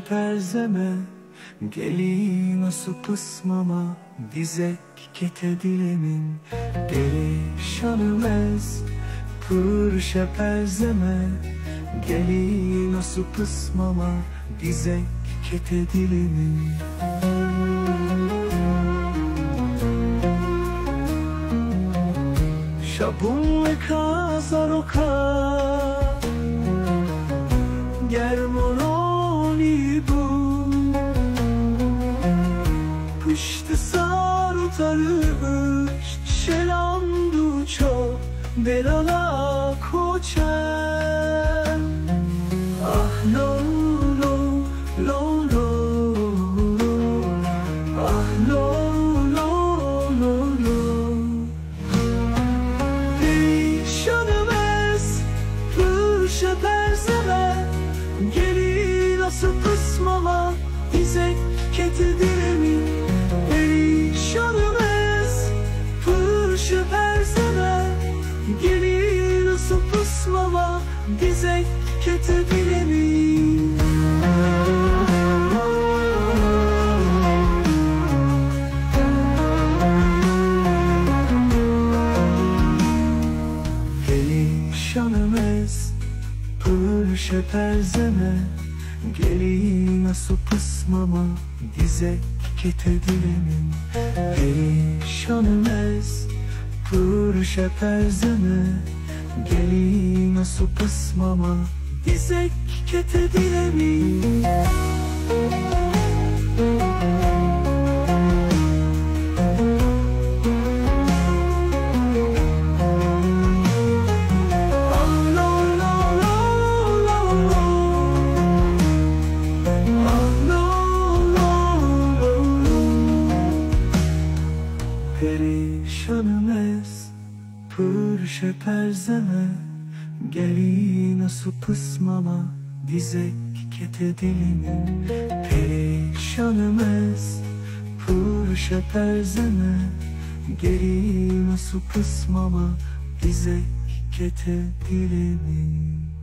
perzeme, gelin su kısmama, dizek kete dilemin, perişanımez. Pırşa perzeme, gelin su kısmama, dizek kete dilemin. Şabun ve kazar oka Germononi bu Pıştı sarıtarımış Şelandu çok Belala koçer. Ah lo lo lo lo, ah lo lo lo lo. Perişanımız pırşa perzeme, gelin asıl kısmama, dizek kete dilemin. Perişanımız pırşa perzeme, gelin asıl kısmama, dizek kete dilemin. Perişanımız pırşa perzeme, gelin su kısmama, dizek kete dilemin. Perişanımız pırşa perzeme, gelin su kısmama, dizek kete dilemin. Perişanımız pırşa perzeme, gelin su kısmama, dizek kete dilemin. Perişanımız pırşa perzeme, gelin su kısmama, dizek kete dilemin.